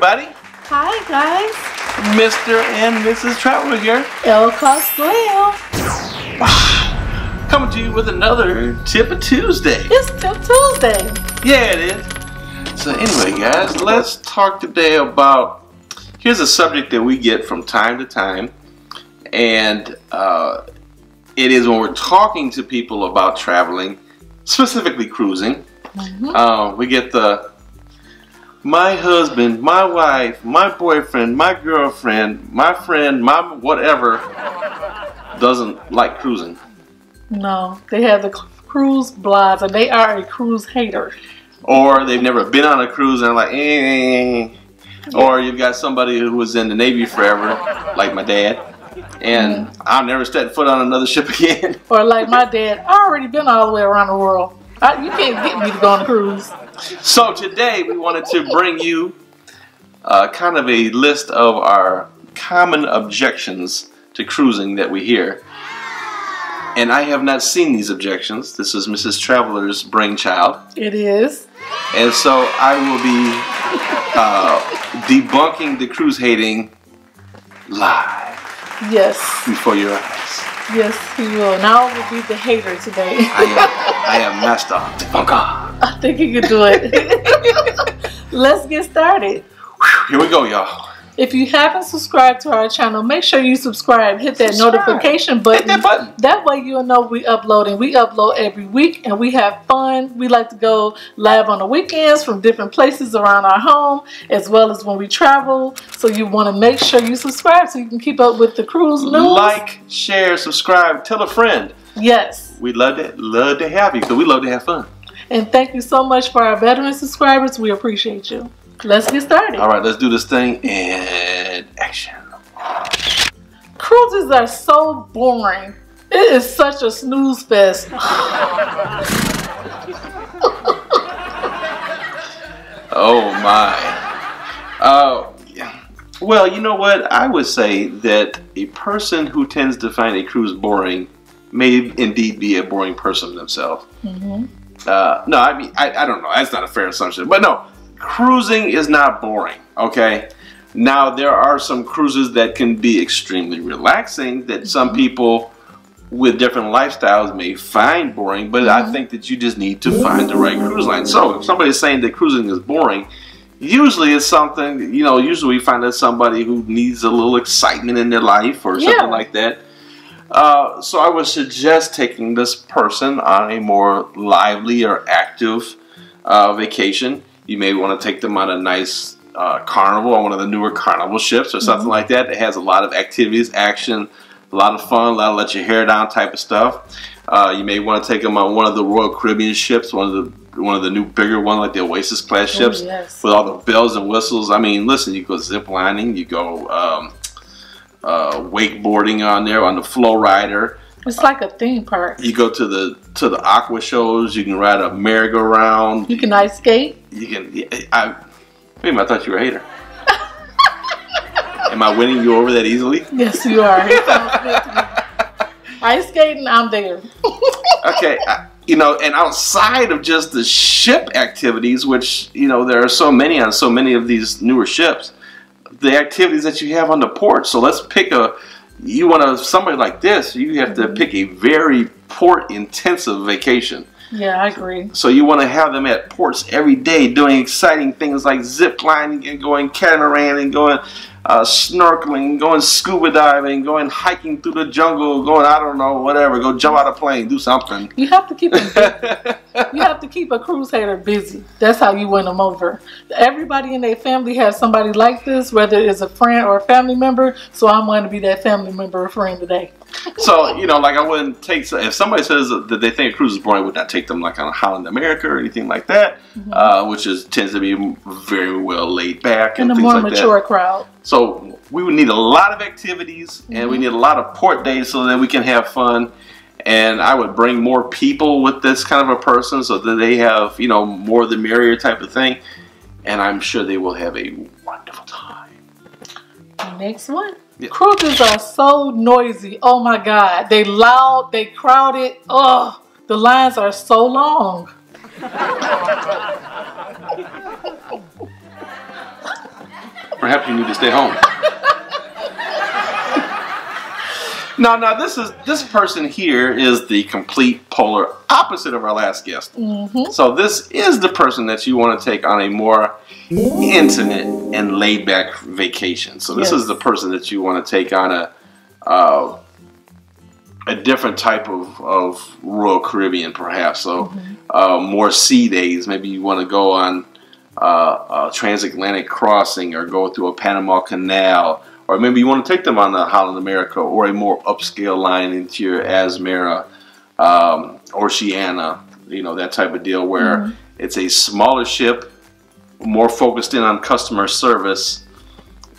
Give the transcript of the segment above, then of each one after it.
everybody. Hi guys. Mr. and Mrs. Traveler here. El Cosplay. Coming to you with another Tip of Tuesday. It's Tip Tuesday. Yeah, it is. So anyway, guys, let's talk today about, here's a subject that we get from time to time. And it is when we're talking to people about traveling, specifically cruising. We get my husband, my wife, my boyfriend, my girlfriend, my friend, my whatever doesn't like cruising. No, they have the cruise blogs, and they are a cruise hater. Or they've never been on a cruise and they're like, eh. Or you've got somebody who was in the Navy forever, like my dad, and I'll never step foot on another ship again. Or like my dad, I already been all the way around the world. You can't get me to go on a cruise. So today we wanted to bring you kind of a list of our common objections to cruising that we hear. And I have not seen these objections. This is Mrs. Traveler's brainchild. It is. And so I will be debunking the cruise hating live. Yes. Before your eyes. Yes, he will. Now I will be the hater today. I am master debunker. I think he can do it. Let's get started. Here we go, y'all. If you haven't subscribed to our channel, make sure you subscribe. Hit that notification button. Hit that button. That way you'll know we uploading. We upload every week and we have fun. We like to go live on the weekends from different places around our home, as well as when we travel. So you want to make sure you subscribe so you can keep up with the cruise news. Like, share, subscribe, tell a friend. Yes. We'd love to have you because we love to have fun. And thank you so much for our veteran subscribers. We appreciate you. Let's get started. All right, let's do this thing and action. Cruises are so boring. It is such a snooze fest. Oh my. Well, you know what? I would say that a person who tends to find a cruise boring may indeed be a boring person themselves. No, I mean, I don't know. That's not a fair assumption. But no. Cruising is not boring, okay? Now, there are some cruises that can be extremely relaxing that some people with different lifestyles may find boring, but I think that you just need to find the right cruise line. So, if somebody's saying that cruising is boring, usually it's something, you know, usually we find that somebody who needs a little excitement in their life or something like that. So I would suggest taking this person on a more lively or active vacation. You may want to take them on a nice carnival on one of the newer carnival ships or something like that. It has a lot of activities, action, a lot of fun, a lot of let your hair down type of stuff. You may want to take them on one of the Royal Caribbean ships, one of the new bigger ones like the Oasis class ships with all the bells and whistles. I mean, listen, you go zip lining, you go wakeboarding on there on the flow rider. It's like a theme park. You go to the aqua shows. You can ride a merry-go-round. You can ice skate. You can. Wait a minute, I thought you were a hater. Am I winning you over that easily? Yes, you are. It sounds good to me. Ice skating, I'm there. Okay, you know, and outside of just the ship activities, which you know there are so many on so many of these newer ships, the activities that you have on the port. So let's pick a. You want somebody like this, you have to pick a very port-intensive vacation. Yeah, I agree. So you want to have them at ports every day doing exciting things like zip lining and going catamaran and going snorkeling, going scuba diving, going hiking through the jungle, going, I don't know, whatever, go jump out of a plane, do something. You have to keep them busy. You have to keep a cruise hater busy. That's how you win them over. Everybody in their family has somebody like this, whether it's a friend or a family member, so I'm going to be that family member or friend today. So, you know, like I wouldn't take, if somebody says that they think a cruise is boring, I would not take them like on a Holland America or anything like that, which tends to be very well laid back and a things more like mature that. crowd. So we would need a lot of activities and we need a lot of port days so that we can have fun. And I would bring more people with this kind of a person so that they have, you know, more the merrier type of thing. And I'm sure they will have a wonderful time. Next one. Yeah. Cruises are so noisy. Oh my God. They loud, they crowded. Oh, the lines are so long. perhaps you need to stay home. Now this person here is the complete polar opposite of our last guest. So this is the person that you want to take on a more intimate and laid-back vacation. So this is the person that you want to take on a different type of Royal Caribbean, perhaps. So more sea days. Maybe you want to go on a transatlantic crossing or go through a Panama Canal. Or maybe you want to take them on the Holland America or a more upscale line into your Asmara, Oceania, you know, that type of deal where it's a smaller ship, more focused in on customer service,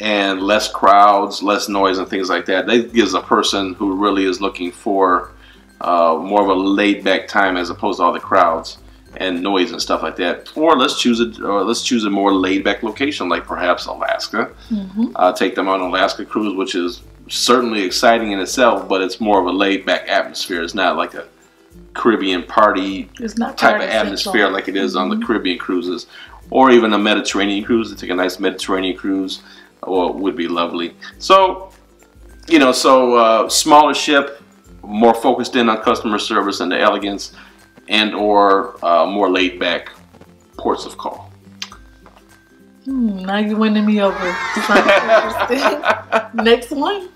and less crowds, less noise, and things like that. That gives a person who really is looking for more of a laid-back time as opposed to all the crowds and noise and stuff like that. Or let's choose a more laid-back location, like perhaps Alaska. Take them on an Alaska cruise, which is certainly exciting in itself, but it's more of a laid-back atmosphere. It's not like a Caribbean party type of atmosphere like it is on the Caribbean cruises, or even a Mediterranean cruise. To take a nice Mediterranean cruise, would be lovely. So, you know, smaller ship, more focused in on customer service and the elegance, and or more laid back ports of call. Now you're winning me over. Next one.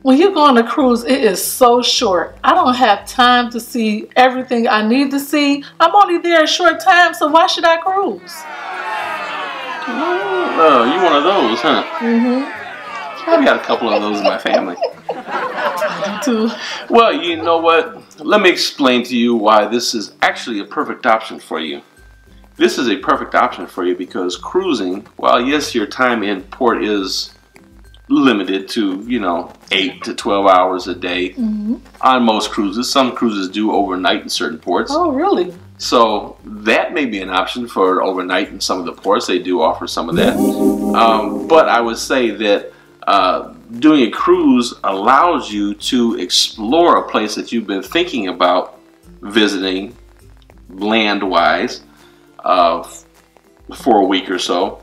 When you go on a cruise, it is so short. I don't have time to see everything I need to see. I'm only there a short time, so why should I cruise? Oh, you one of those, huh? I've got a couple of those in my family. Too. Well, you know what? Let me explain to you why this is actually a perfect option for you. This is a perfect option for you because cruising, while yes, your time in port is limited to, you know, 8 to 12 hours a day on most cruises. Some cruises do overnight in certain ports. Oh, really? So that may be an option for overnight in some of the ports. They do offer some of that. But I would say that doing a cruise allows you to explore a place that you've been thinking about visiting land-wise for a week or so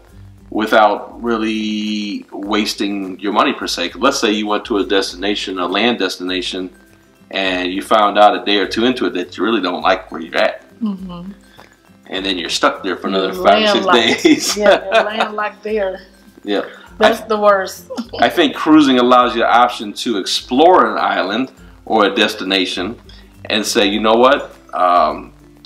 without really wasting your money per se. Let's say you went to a destination, a land destination, and you found out a day or two into it that you really don't like where you're at. And then you're stuck there for another 5 or 6 days. Yeah, you're landlocked there. Yeah. That's the worst. I think cruising allows you the option to explore an island or a destination and say, you know what,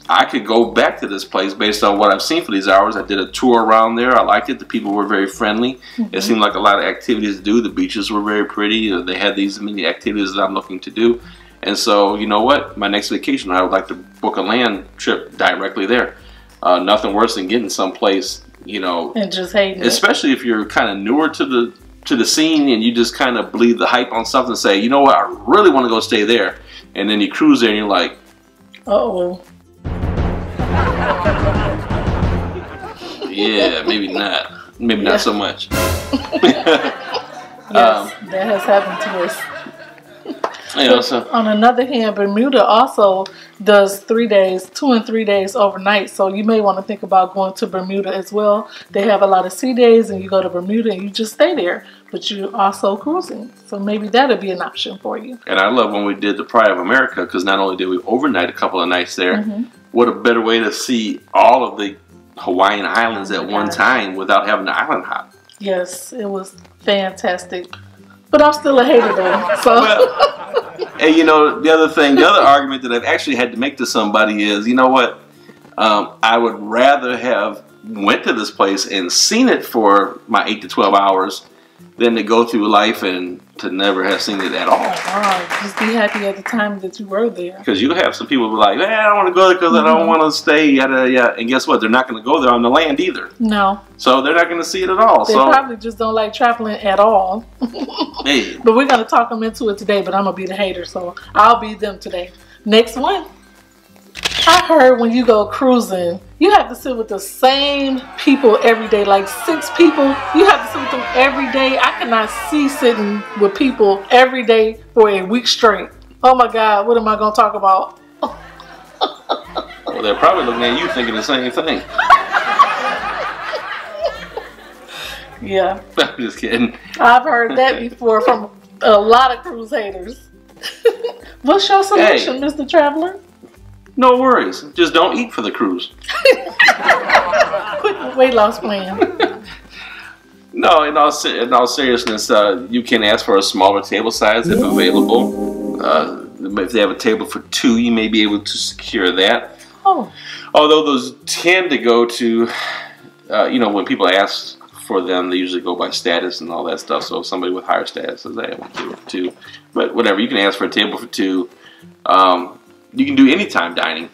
I could go back to this place based on what I've seen for these hours. I did a tour around there. I liked it. The people were very friendly. It seemed like a lot of activities to do. The beaches were very pretty. They had these many activities that I'm looking to do. And so, you know what, my next vacation, I would like to book a land trip directly there. Nothing worse than getting someplace, you know, and just hating it. Especially if you're kind of newer to the scene and you just kind of believe the hype on something and say, you know what, I really want to go stay there. And then you cruise there and you're like, uh-oh. Yeah, maybe not. Maybe not so much. Yes, that has happened to us. You know, so. On another hand, Bermuda also does 3 days, 2 and 3 days overnight. So you may want to think about going to Bermuda as well. They have a lot of sea days, and you go to Bermuda and you just stay there. But you're also cruising. So maybe that'll be an option for you. And I love when we did the Pride of America, because not only did we overnight a couple of nights there, what a better way to see all of the Hawaiian Islands at one time without having to island hop. Yes, it was fantastic. But I'm still a hater though. So. Well, and you know, the other argument that I've actually had to make to somebody is, you know what, I would rather have went to this place and seen it for my 8 to 12 hours than to go through life and to never have seen it at all. Oh, just be happy at the time that you were there. Because you have some people who are like, I don't want to go there because I don't want to stay, yada, yada. And guess what? They're not going to go there on the land either. No. So they're not going to see it at all. They probably just don't like traveling at all. Hey. But we're going to talk them into it today, but I'm going to be the hater, so I'll be them today. Next one. I heard when you go cruising, you have to sit with the same people every day, like 6 people. You have to sit with them every day. I cannot see sitting with people every day for a week straight. Oh my God, what am I going to talk about? Well, they're probably looking at you thinking the same thing. Yeah. I'm just kidding. I've heard that before from a lot of cruise haters. What's your solution, Mr. Traveler? No worries. Just don't eat for the cruise. Quick weight loss plan. No, in all seriousness, you can ask for a smaller table size if available. If they have a table for 2, you may be able to secure that. Oh. Although those tend to go to, when people ask for them, they usually go by status and all that stuff. So if somebody with higher status says, "I want a table for 2," but whatever, you can ask for a table for 2. You can do anytime dining.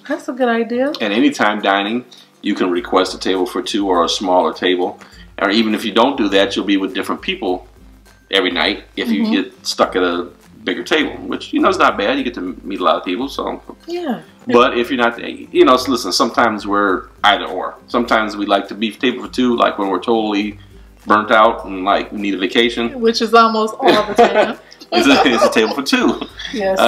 That's a good idea. And anytime dining, you can request a table for 2 or a smaller table. Or even if you don't do that, you'll be with different people every night if you get stuck at a bigger table, which, is not bad. You get to meet a lot of people, so. Yeah. But if you're not, listen, sometimes we're either or. Sometimes we like to be table for 2, like when we're totally burnt out and like we need a vacation. Which is almost all the time. it's a table for 2. Yes.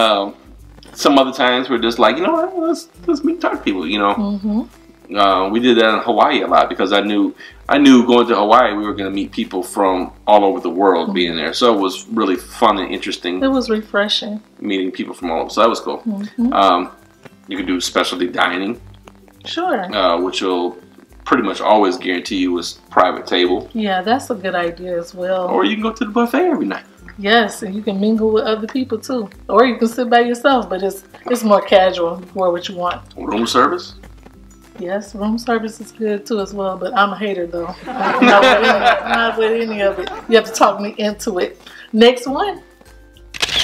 Some other times we're just like, let's meet dark people, We did that in Hawaii a lot because I knew going to Hawaii we were going to meet people from all over the world being there. So it was really fun and interesting. It was refreshing. Meeting people from all over. So that was cool. You can do specialty dining. Sure. Which will pretty much always guarantee you a private table. Yeah, that's a good idea as well. Or you can go to the buffet every night. Yes, and you can mingle with other people too. Or you can sit by yourself, but it's more casual for what you want. Room service? Yes, room service is good too as well, but I'm a hater though. I'm not with any of it. You have to talk me into it. Next one.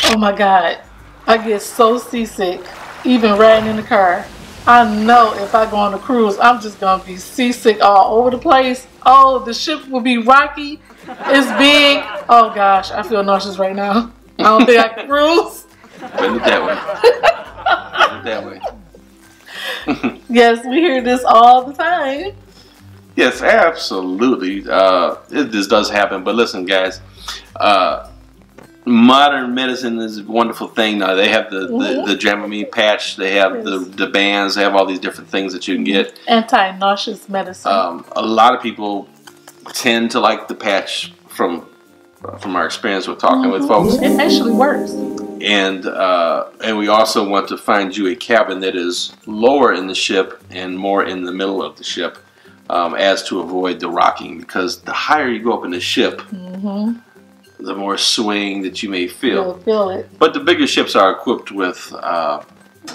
Oh my God. I get so seasick even riding in the car. I know if I go on a cruise, I'm just going to be seasick all over the place. Oh, the ship will be rocky. It's big. Oh gosh, I feel nauseous right now. I don't think I can cruise. Bend it that way. Bend it that way. Yes, we hear this all the time. Yes, absolutely. This does happen. But listen, guys, modern medicine is a wonderful thing now. They have the Dramamine patch. They have the bands. They have all these different things that you can get. Anti-nauseous medicine. A lot of people tend to like the patch from our experience with talking with folks. It actually works. And we also want to find you a cabin that is lower in the ship and more in the middle of the ship, as to avoid the rocking. Because the higher you go up in the ship, the more swing that you may feel. You'll feel it. But the bigger ships are equipped with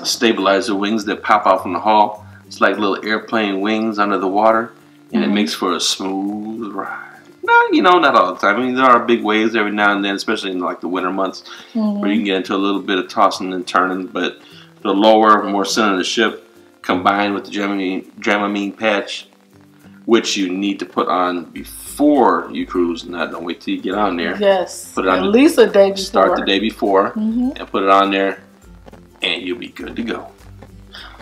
stabilizer wings that pop out from the hull. It's like little airplane wings under the water, and it makes for a smooth ride. No, not all the time. I mean, there are big waves every now and then, especially in like the winter months, where you can get into a little bit of tossing and turning. But the lower, more center of the ship, combined with the Dramamine patch, which you need to put on before you cruise. Now, don't wait till you get on there. Yes, put it on at least a day before. Start the day before and put it on there, and you'll be good to go.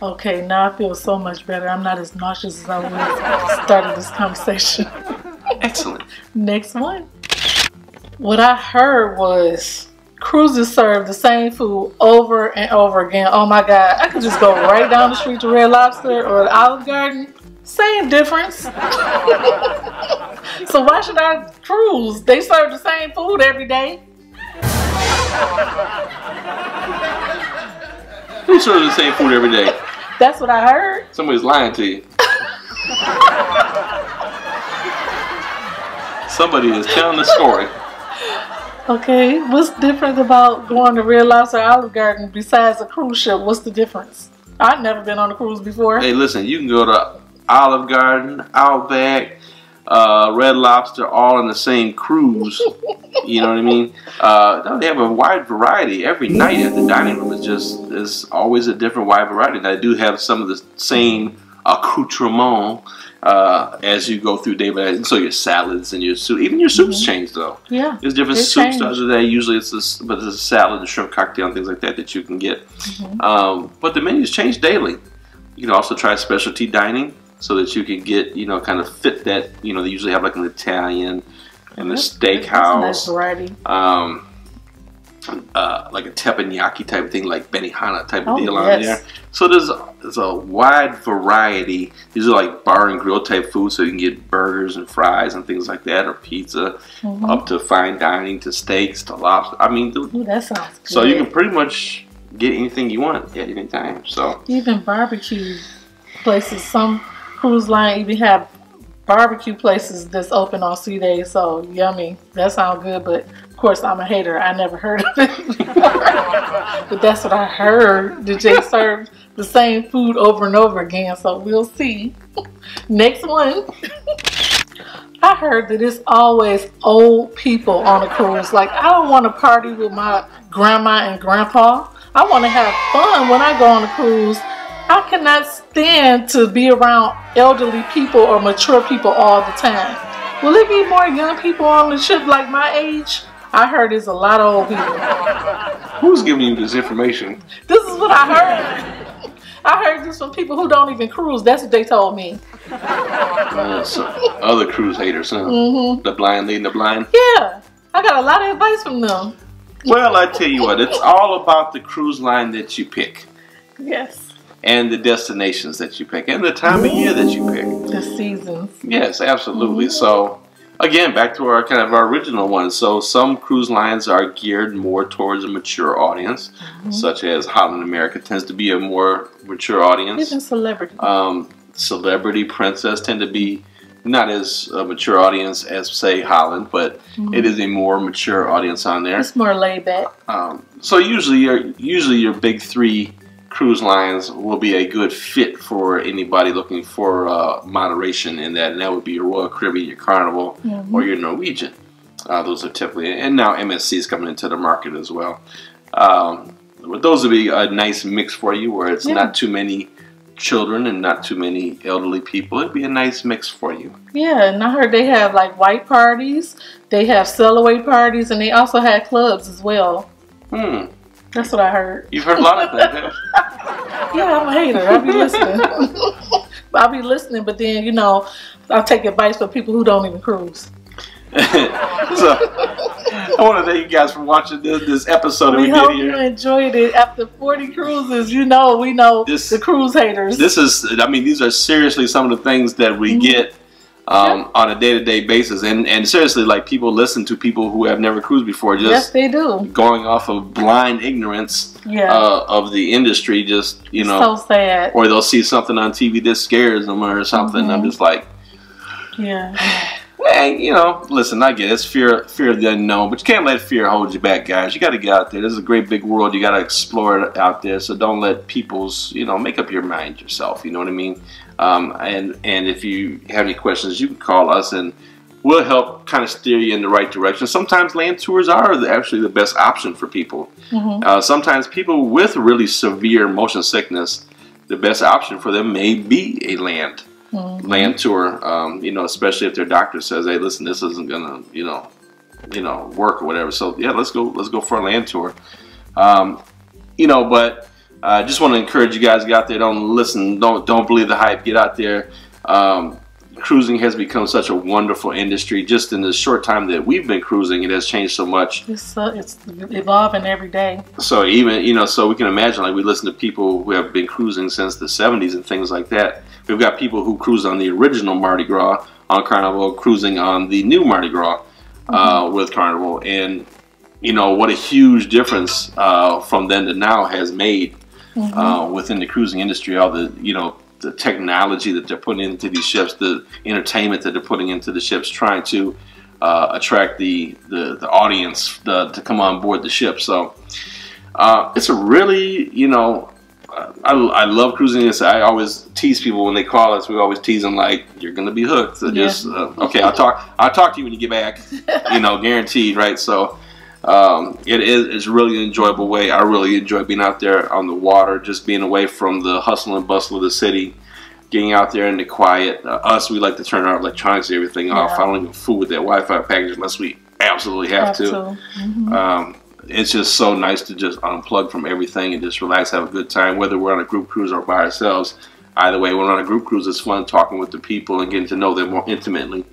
Okay, now I feel so much better. I'm not as nauseous as I was at the start of this conversation. Excellent. Next one. What I heard was cruises serve the same food over and over again. Oh my God, I could just go right down the street to Red Lobster or the Olive Garden. Same difference. So why should I cruise? They serve the same food every day. Who serves the same food every day? That's what I heard. Somebody's lying to you. Somebody is telling the story. Okay, what's different about going to Red Lobster or Olive Garden besides a cruise ship? What's the difference? I've never been on a cruise before. Hey, listen, you can go to Olive Garden, Outback, Red Lobster, all in the same cruise. You know what I mean? They have a wide variety. Every night at the dining room is always a different wide variety. And I do have some of the same accoutrement as you go through day by day. So your salads and your soup, even your soups change though. Yeah, there's different soups the other day. Usually it's but there's a salad, a shrimp cocktail, and things like that you can get. But the menus change daily. You can also try specialty dining so that you can get kind of fit that. They usually have like an Italian and a steakhouse. That's a nice variety. like a teppanyaki type of thing, like Benihana type of deal on there. So there's a wide variety. These are like bar and grill type food, so you can get burgers and fries and things like that, or pizza, up to fine dining, to steaks, to lobster. I mean, that sounds good. So you can pretty much get anything you want at any time. So even barbecue places, some cruise line even have barbecue places that's open on sea days. So yummy. That sounds good, but of course I'm a hater. I never heard of it. But that's what I heard. That they serve the same food over and over again. So we'll see. Next one. I heard that it's always old people on a cruise. Like, I don't want to party with my grandma and grandpa. I want to have fun when I go on a cruise. I cannot stand to be around elderly people or mature people all the time. Will it be more young people on the ship like my age? I heard there's a lot of old people. Who's giving you this information? This is what I heard. I heard this from people who don't even cruise. That's what they told me. So other cruise haters, huh? The blind leading the blind? Yeah. I got a lot of advice from them. Well, I tell you what, it's all about the cruise line that you pick. Yes. And the destinations that you pick, and the time of year that you pick. The seasons. Yes, absolutely. So, again, back to our original one. So, some cruise lines are geared more towards a mature audience, such as Holland America tends to be a more mature audience. Even celebrity. Celebrity, Princess tend to be not as a mature audience as, say, Holland, but it is a more mature audience on there. It's more laid back. So usually your big three cruise lines will be a good fit for anybody looking for moderation in that, and that would be your Royal Caribbean, your Carnival, or your Norwegian. Those are typically, and now MSC is coming into the market as well. But those would be a nice mix for you, where it's not too many children and not too many elderly people. It'd be a nice mix for you. Yeah, and I heard they have like white parties, they have sail-away parties, and they also had clubs as well. That's what I heard. You've heard a lot of that. Yeah, I'm a hater. I'll be listening. But then, you know, I'll take advice from people who don't even cruise. So, I want to thank you guys for watching this episode. We hope you enjoyed it. After 40 cruises, we know the cruise haters. These are seriously some of the things that we get on a day-to-day basis, and seriously, like, people listen to people who have never cruised before, just yes, they do, going off of blind ignorance of the industry, just so sad. Or they'll see something on TV that scares them or something. I'm just like, hey, listen, I get it. It's fear of the unknown, but you can't let fear hold you back, guys. You got to get out there. This is a great big world. You got to explore it out there. So don't let people's, make up your mind yourself. You know what I mean? And if you have any questions, you can call us, and we'll help kind of steer you in the right direction. Sometimes land tours are actually the best option for people. Sometimes people with really severe motion sickness, the best option for them may be a land tour. Especially if their doctor says, "Hey, listen, this isn't gonna, work or whatever." So yeah, let's go for a land tour. But I just want to encourage you guys to get out there. Don't listen. Don't believe the hype. Get out there. Cruising has become such a wonderful industry. Just in the short time that we've been cruising, it has changed so much. It's evolving every day. So even so we can imagine, like, we listen to people who have been cruising since the 70s and things like that. We've got people who cruised on the original Mardi Gras on Carnival, cruising on the new Mardi Gras with Carnival, and what a huge difference from then to now has made within the cruising industry. All the the technology that they're putting into these ships, the entertainment that they're putting into the ships, trying to attract the audience to come on board the ship. So it's a really, I love cruising. I always tease people when they call us. We always tease them like, you're gonna be hooked. So just okay, I'll talk to you when you get back. Guaranteed, right? So it's really an enjoyable way. I really enjoy being out there on the water, just being away from the hustle and bustle of the city, getting out there in the quiet. We like to turn our electronics and everything off. I don't even fool with that Wi-Fi package unless we absolutely have to. It's just so nice to just unplug from everything and just relax, have a good time, whether we're on a group cruise or by ourselves. Either way, when we're on a group cruise, it's fun talking with the people and getting to know them more intimately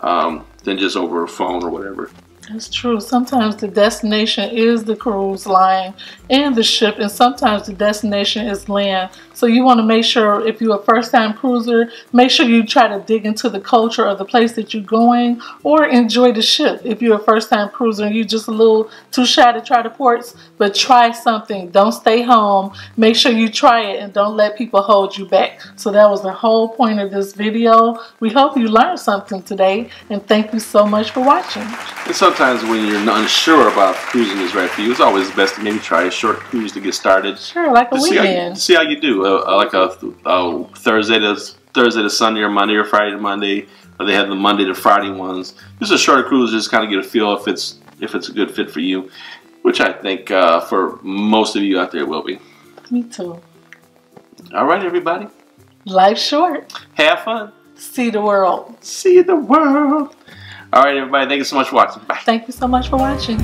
than just over a phone or whatever. That's true. Sometimes the destination is the cruise line and the ship, and sometimes the destination is land. So you want to make sure, if you're a first-time cruiser, make sure you try to dig into the culture of the place that you're going, or enjoy the ship. If you're a first-time cruiser and you're just a little too shy to try the ports, but try something. Don't stay home. Make sure you try it and don't let people hold you back. So that was the whole point of this video. We hope you learned something today, and thank you so much for watching. And sometimes when you're unsure about if cruising is right for you, it's always best to maybe try a short cruise to get started. Sure, like a weekend. See how you do. Like a Thursday to Sunday, or Monday or Friday to Monday, or they have the Monday to Friday ones. Just a shorter cruise, just kind of get a feel if it's a good fit for you, which I think for most of you out there will be. Me too. All right, everybody. Life's short. Have fun. See the world. See the world. All right, everybody. Thank you so much for watching. Bye. Thank you so much for watching.